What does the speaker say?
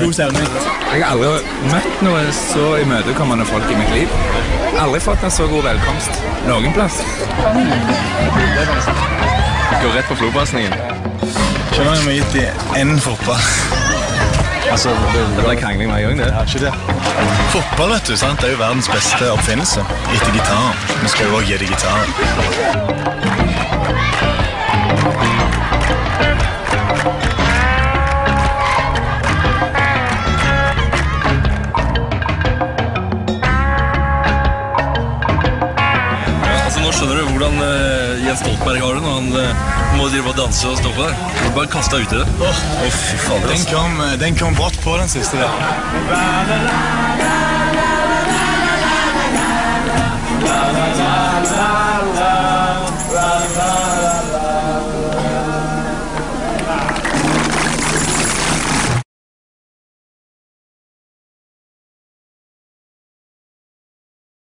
god stemning. Jeg har aldri møtt noe så imøtekommende folk i mitt liv. Aldri fått en så god velkomst. Noen plass. Går rett på flopasningen. Skjønner du, vi har gitt i en fotball. Altså, det ble krangling hver gang, det. Ja, ikke det. Fotball, vet du, sant? Det er jo verdens beste oppfinnelse. Etter gitaren. Vi skal jo også gi det gitaren. Nå skjønner du hvordan Jens Stoltenberg har det når han må drive og danse og stå på der. Du bare kastet ut i det. Fy fader, Den kom brått på den siste der.